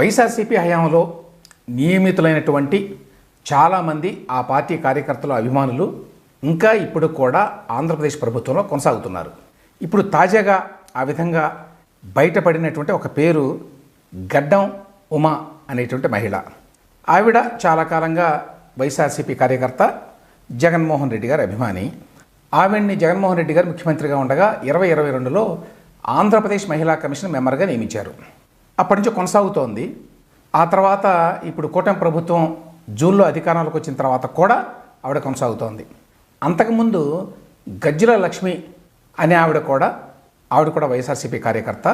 వైఎస్ఆర్సీపీ హయాంలో నియమితులైనటువంటి చాలామంది ఆ పార్టీ కార్యకర్తలు అభిమానులు ఇంకా ఇప్పుడు కూడా ఆంధ్రప్రదేశ్ ప్రభుత్వంలో కొనసాగుతున్నారు. ఇప్పుడు తాజాగా ఆ విధంగా బయటపడినటువంటి ఒక పేరు గడ్డం ఉమా అనేటువంటి మహిళ. ఆవిడ చాలా కాలంగా వైఎస్ఆర్సీపీ కార్యకర్త, జగన్మోహన్ రెడ్డి గారి అభిమాని. ఆవిడ్ని జగన్మోహన్ రెడ్డి గారు ముఖ్యమంత్రిగా ఉండగా 2022లో ఆంధ్రప్రదేశ్ మహిళా కమిషన్ మెంబర్గా నియమించారు. అప్పటి నుంచి కొనసాగుతోంది. ఆ తర్వాత ఇప్పుడు కూటమి ప్రభుత్వం జూన్లో అధికారంలోకి వచ్చిన తర్వాత కూడా ఆవిడ కొనసాగుతోంది. అంతకుముందు గజ్జల లక్ష్మి అనే ఆవిడ కూడా వైఎస్ఆర్సీపీ కార్యకర్త.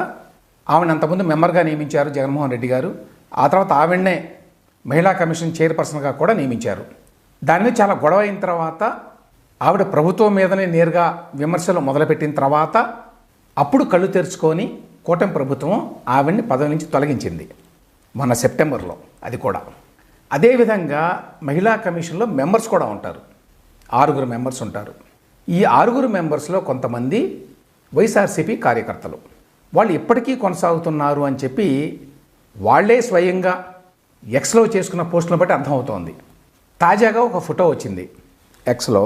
ఆవిడని అంతకుముందు మెంబర్గా నియమించారు జగన్మోహన్ రెడ్డి గారు. ఆ తర్వాత ఆవిడనే మహిళా కమిషన్ చైర్పర్సన్గా కూడా నియమించారు. దాని మీద చాలా గొడవ అయిన తర్వాత ఆవిడ ప్రభుత్వం మీదనే నేరుగా విమర్శలు మొదలుపెట్టిన తర్వాత అప్పుడు కళ్ళు తెరుచుకొని కూటమి ప్రభుత్వం ఆవిడ్ని పదవి నుంచి తొలగించింది మొన్న సెప్టెంబర్లో. అది కూడా అదేవిధంగా మహిళా కమిషన్లో మెంబర్స్ కూడా ఉంటారు. 6 మెంబర్స్ ఉంటారు. ఈ 6 మెంబర్స్లో కొంతమంది వైఎస్ఆర్సీపీ కార్యకర్తలు. వాళ్ళు ఇప్పటికీ కొనసాగుతున్నారు అని చెప్పి వాళ్లే స్వయంగా ఎక్స్లో చేసుకున్న పోస్టులను బట్టి అర్థమవుతోంది. తాజాగా ఒక ఫోటో వచ్చింది ఎక్స్లో.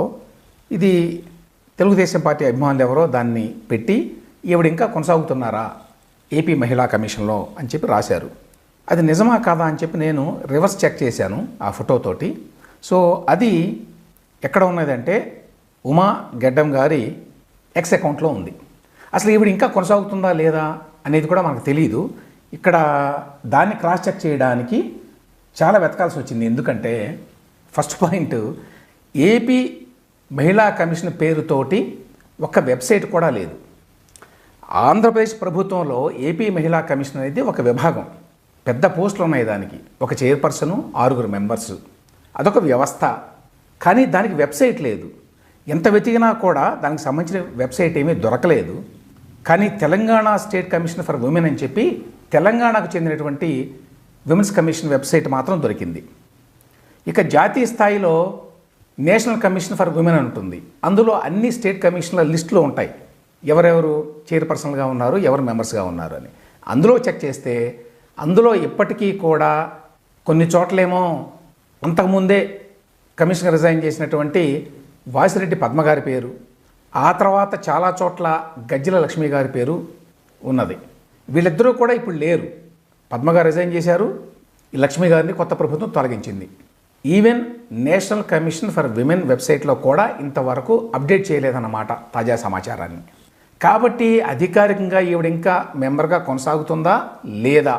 ఇది తెలుగుదేశం పార్టీ అభిమానులు ఎవరో దాన్ని పెట్టి ఈవిడ ఇంకా కొనసాగుతున్నారా ఏపీ మహిళా కమిషన్లో అని చెప్పి రాశారు. అది నిజమా కాదా అని చెప్పి నేను రివర్స్ చెక్ చేశాను ఆ ఫోటోతోటి. సో అది ఎక్కడ ఉన్నదంటే ఉమా గెడ్డం గారి ఎక్స్ అకౌంట్లో ఉంది. అసలు ఈవిడ ఇంకా కొనసాగుతుందా లేదా అనేది కూడా మనకు తెలియదు. ఇక్కడ దాన్ని క్రాస్ చెక్ చేయడానికి చాలా వెతకాల్సి వచ్చింది. ఎందుకంటే ఫస్ట్ పాయింట్, ఏపీ మహిళా కమిషన్ పేరుతోటి ఒక వెబ్సైట్ కూడా లేదు. ఆంధ్రప్రదేశ్ ప్రభుత్వంలో ఏపీ మహిళా కమిషన్ అనేది ఒక విభాగం, పెద్ద పోస్టులు ఉన్నాయి దానికి. ఒక చైర్పర్సను, 6 మెంబర్సు, అదొక వ్యవస్థ. కానీ దానికి వెబ్సైట్ లేదు. ఎంత వెతికినా కూడా దానికి సంబంధించిన వెబ్సైట్ ఏమీ దొరకలేదు. కానీ Telangana state commission for women అని చెప్పి తెలంగాణకు చెందినటువంటి విమెన్స్ కమిషన్ వెబ్సైట్ మాత్రం దొరికింది. ఇక జాతీయ స్థాయిలో నేషనల్ కమిషన్ ఫర్ ఉమెన్ ఉంటుంది. అందులో అన్ని స్టేట్ కమిషన్ల లిస్టులో ఉంటాయి, ఎవరెవరు చైర్పర్సన్గా ఉన్నారు, ఎవరు మెంబర్స్గా ఉన్నారు అని. అందులో చెక్ చేస్తే అందులో ఇప్పటికీ కూడా కొన్ని చోట్లేమో అంతకుముందే కమిషన్ రిజైన్ చేసినటువంటి వాసిరెడ్డి పద్మ గారి పేరు, ఆ తర్వాత చాలా చోట్ల గజ్జల లక్ష్మి గారి పేరు ఉన్నది. వీళ్ళిద్దరూ కూడా ఇప్పుడు లేరు. పద్మ గారు రిజైన్ చేశారు, ఈ లక్ష్మి గారిని కొత్త ప్రభుత్వం తొలగించింది. Even national commission for women వెబ్సైట్లో కూడా ఇంతవరకు అప్డేట్ చేయలేదన్నమాట తాజా సమాచారాన్ని. కాబట్టి అధికారికంగా ఈవిడ ఇంకా మెంబర్గా కొనసాగుతుందా లేదా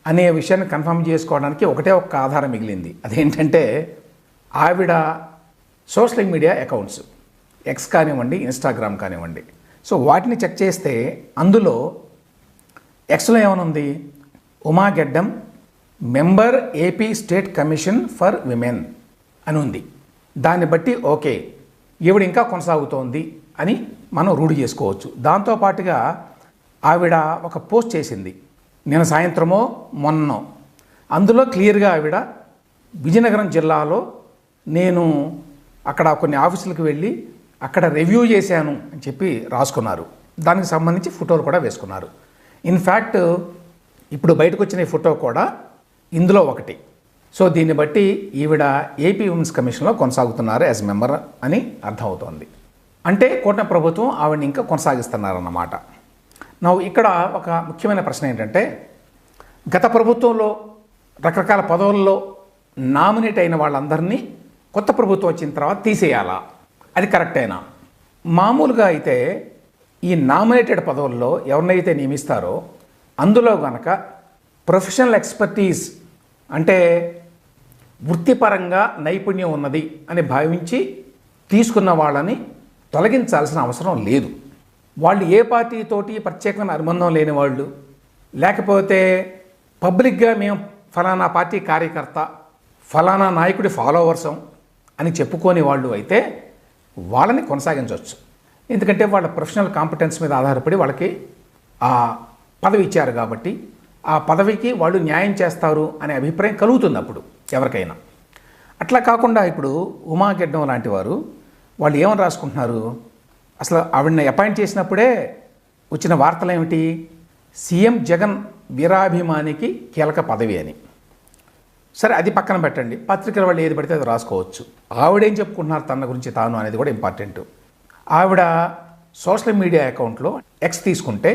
అనే విషయాన్ని కన్ఫర్మ్ చేసుకోవడానికి ఒకటే ఒక్క ఆధారం మిగిలింది. అదేంటంటే ఆవిడ సోషల్ మీడియా అకౌంట్స్, ఎక్స్ కానివ్వండి, ఇన్స్టాగ్రామ్ కానివ్వండి. సో వాటిని చెక్ చేస్తే అందులో ఎక్స్లో ఏమనుంది, Uma Geddam member AP state commission for women అని ఉంది. దాన్ని బట్టి ఓకే, ఈవిడ ఇంకా కొనసాగుతోంది అని మనం రూఢి చేసుకోవచ్చు. దాంతోపాటుగా ఆవిడ ఒక పోస్ట్ చేసింది నిన్న సాయంత్రమో మొన్నో. అందులో క్లియర్గా ఆవిడ విజయనగరం జిల్లాలో నేను అక్కడ కొన్ని ఆఫీసులకు వెళ్ళి అక్కడ రివ్యూ చేశాను అని చెప్పి రాసుకున్నారు. దానికి సంబంధించి ఫోటోలు కూడా వేసుకున్నారు. ఇన్ఫ్యాక్ట్ ఇప్పుడు బయటకు వచ్చిన ఈ ఫోటో కూడా ఇందులో ఒకటి. సో దీన్ని బట్టి ఈవిడ ఏపీ ఉమెన్స్ కమిషన్లో కొనసాగుతున్నారు యాజ్ మెంబర్ అని అర్థమవుతోంది. అంటే కూటమి ప్రభుత్వం ఆవిడని ఇంకా కొనసాగిస్తున్నారన్నమాట. ఇక్కడ ఒక ముఖ్యమైన ప్రశ్న ఏంటంటే, గత ప్రభుత్వంలో రకరకాల పదవుల్లో నామినేట్ అయిన వాళ్ళందరినీ కొత్త ప్రభుత్వం వచ్చిన తర్వాత తీసేయాలా, అది కరెక్టేనా? మామూలుగా అయితే ఈ నామినేటెడ్ పదవుల్లో ఎవరినైతే నియమిస్తారో అందులో కనుక ప్రొఫెషనల్ ఎక్స్పర్టీస్ అంటే వృత్తిపరంగా నైపుణ్యం ఉన్నది అని భావించి తీసుకున్న వాళ్ళని తొలగించాల్సిన అవసరం లేదు. వాళ్ళు ఏ పార్టీతోటి ప్రత్యేకమైన అనుబంధం లేని వాళ్ళు, లేకపోతే పబ్లిక్గా మేము ఫలానా పార్టీ కార్యకర్త, ఫలానా నాయకుడి ఫాలోవర్సం అని చెప్పుకోని వాళ్ళు అయితే వాళ్ళని కొనసాగించవచ్చు. ఎందుకంటే వాళ్ళ ప్రొఫెషనల్ కాంపిటెన్స్ మీద ఆధారపడి వాళ్ళకి ఆ పదవి ఇచ్చారు కాబట్టి ఆ పదవికి వాళ్ళు న్యాయం చేస్తారు అనే అభిప్రాయం కలుగుతుంది అప్పుడు ఎవరికైనా. అట్లా కాకుండా ఇప్పుడు ఉమా గెడ్డం లాంటి వారు వాళ్ళు ఏమని రాసుకుంటున్నారు, అసలు ఆవిడని అపాయింట్ చేసినప్పుడే వచ్చిన వార్తలు ఏమిటి, సీఎం జగన్ వీరాభిమానికి కీలక పదవి అని. సరే, అది పక్కన పెట్టండి. పత్రికల వాళ్ళు ఏది పడితే అది రాసుకోవచ్చు. ఆవిడేం చెప్పుకుంటున్నారు తన గురించి తాను అనేది కూడా ఇంపార్టెంట్. ఆవిడ సోషల్ మీడియా అకౌంట్లో ఎక్స్ తీసుకుంటే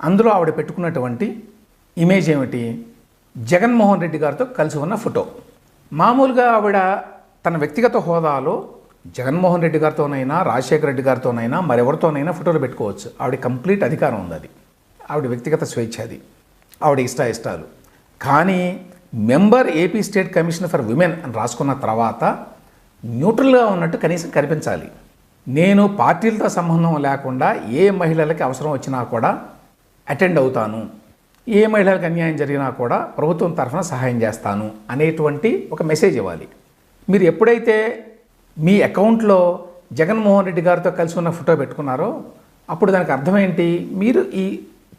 అందులో ఆవిడ పెట్టుకున్నటువంటి ఇమేజ్ ఏమిటి? జగన్మోహన్ రెడ్డి గారితో కలిసి ఉన్న ఫోటో. మామూలుగా ఆవిడ తన వ్యక్తిగత హోదాలో జగన్మోహన్ రెడ్డి గారితోనైనా, రాజశేఖర రెడ్డి గారితోనైనా, మరెవరితోనైనా ఫోటోలు పెట్టుకోవచ్చు. ఆవిడ కంప్లీట్ అధికారం ఉంది. అది ఆవిడ వ్యక్తిగత స్వేచ్ఛ, అది ఆవిడ ఇష్టాలు. కానీ member AP state commission for women అని రాసుకున్న తర్వాత న్యూట్రల్గా ఉన్నట్టు కనీసం కనిపించాలి. నేను పార్టీలతో సంబంధం లేకుండా ఏ మహిళలకి అవసరం వచ్చినా కూడా అటెండ్ అవుతాను, ఏ మహిళలకు అన్యాయం జరిగినా కూడా ప్రభుత్వం తరఫున సహాయం చేస్తాను అనేటువంటి ఒక మెసేజ్ ఇవ్వాలి. మీరు ఎప్పుడైతే మీ అకౌంట్లో జగన్మోహన్ రెడ్డి గారితో కలిసి ఉన్న ఫోటో పెట్టుకున్నారో అప్పుడు దానికి అర్థం ఏంటి? మీరు ఈ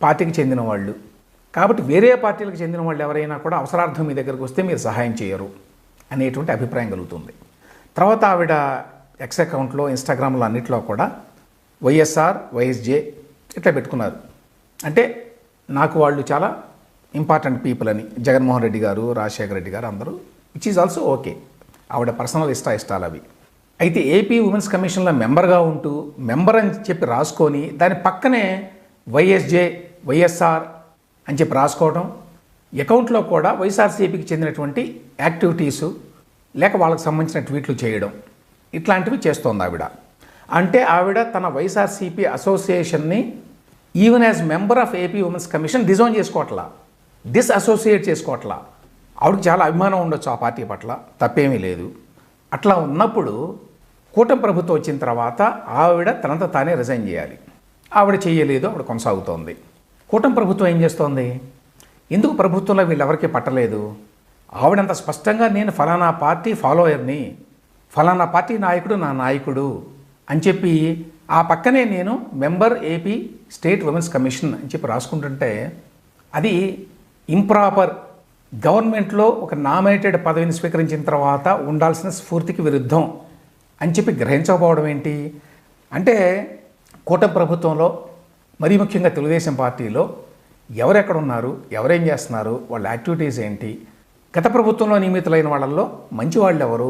పార్టీకి చెందిన వాళ్ళు కాబట్టి వేరే పార్టీలకు చెందిన వాళ్ళు ఎవరైనా కూడా అవసరార్థం మీ దగ్గరకు వస్తే మీరు సహాయం చేయరు అనేటువంటి అభిప్రాయం కలుగుతుంది. తర్వాత ఆవిడ ఎక్స్ అకౌంట్లో, ఇన్స్టాగ్రామ్లో అన్నింటిలో కూడా వైఎస్ఆర్, వైఎస్జే ఇట్లా పెట్టుకున్నారు. అంటే నాకు వాళ్ళు చాలా ఇంపార్టెంట్ పీపుల్ అని, జగన్మోహన్ రెడ్డి గారు, రాజశేఖర రెడ్డి గారు అందరూ, విచ్ ఈజ్ ఆల్సో ఓకే. ఆవిడ పర్సనల్ ఇష్టాలు అవి. అయితే ఏపీ ఉమెన్స్ కమిషన్లో మెంబర్గా ఉంటూ మెంబర్ అని చెప్పి రాసుకొని దాని పక్కనే వైఎస్జే, వైఎస్ఆర్ అని చెప్పి రాసుకోవడం, అకౌంట్లో కూడా వైఎస్ఆర్సీపీకి చెందినటువంటి యాక్టివిటీసు లేక వాళ్ళకి సంబంధించిన ట్వీట్లు చేయడం, ఇట్లాంటివి చేస్తోంది ఆవిడ. అంటే ఆవిడ తన వైఎస్ఆర్సీపీ అసోసియేషన్ని even as member of AP women's commission disassociate చేసుకోవట్లా. ఆవిడకి చాలా అభిమానం ఉండొచ్చు ఆ పార్టీ పట్ల, తప్పేమీ లేదు. అట్లా ఉన్నప్పుడు కూటమి ప్రభుత్వం వచ్చిన తర్వాత ఆవిడ తనంత తానే రిజైన్ చేయాలి. ఆవిడ చేయలేదు, ఆవిడ కొనసాగుతోంది. కూటమి ప్రభుత్వం ఏం చేస్తోంది? ఎందుకు ప్రభుత్వంలో వీళ్ళెవరికీ పట్టలేదు? ఆవిడంత స్పష్టంగా నేను ఫలానా పార్టీ ఫాలోయర్ని, ఫలానా పార్టీ నాయకుడు నా నాయకుడు అని చెప్పి ఆ పక్కనే నేను member AP state women's commission అని చెప్పి రాసుకుంటుంటే అది ఇంప్రాపర్. గవర్నమెంట్లో ఒక నామినేటెడ్ పదవిని స్వీకరించిన తర్వాత ఉండాల్సిన స్ఫూర్తికి విరుద్ధం అని చెప్పి గ్రహించకపోవడం ఏంటి? అంటే కూటమి ప్రభుత్వంలో, మరీ ముఖ్యంగా తెలుగుదేశం పార్టీలో ఎవరెక్కడ ఉన్నారు, ఎవరేం చేస్తున్నారు, వాళ్ళ యాక్టివిటీస్ ఏంటి, గత ప్రభుత్వంలో నియమితులైన వాళ్ళల్లో మంచి వాళ్ళు ఎవరు,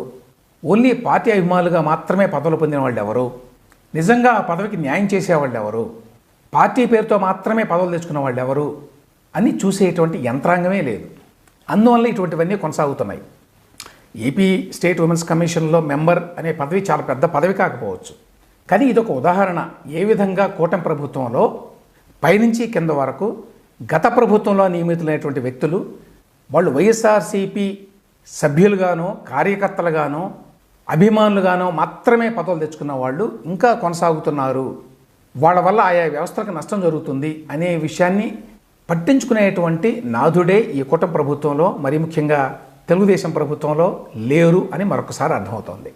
ఓన్లీ పార్టీ అభిమానులుగా మాత్రమే పదవులు పొందిన వాళ్ళు ఎవరు, నిజంగా ఆ పదవికి న్యాయం చేసేవాళ్ళు ఎవరు, పార్టీ పేరుతో మాత్రమే పదవులు తెచ్చుకున్న వాళ్ళు ఎవరు అని చూసేటువంటి యంత్రాంగమే లేదు. అందువల్ల ఇటువంటివన్నీ కొనసాగుతున్నాయి. ఏపీ స్టేట్ ఉమెన్స్ కమిషన్లో మెంబర్ అనే పదవి చాలా పెద్ద పదవి కాకపోవచ్చు, కానీ ఇదొక ఉదాహరణ. ఏ విధంగా కూటమి ప్రభుత్వంలో పైనుంచి కింద వరకు గత ప్రభుత్వంలో నియమితులైనటువంటి వ్యక్తులు వాళ్ళు వైఎస్ఆర్సీపీ సభ్యులుగానో, కార్యకర్తలుగానో, అభిమానులుగానో మాత్రమే పదవులు తెచ్చుకున్న వాళ్ళు ఇంకా కొనసాగుతున్నారు, వాళ్ళ వల్ల ఆయా వ్యవస్థలకు నష్టం జరుగుతుంది అనే విషయాన్ని పట్టించుకునేటువంటి నాథుడే ఈ కూటమి ప్రభుత్వంలో, మరీ ముఖ్యంగా తెలుగుదేశం ప్రభుత్వంలో లేరు అని మరొకసారి అర్థమవుతోంది.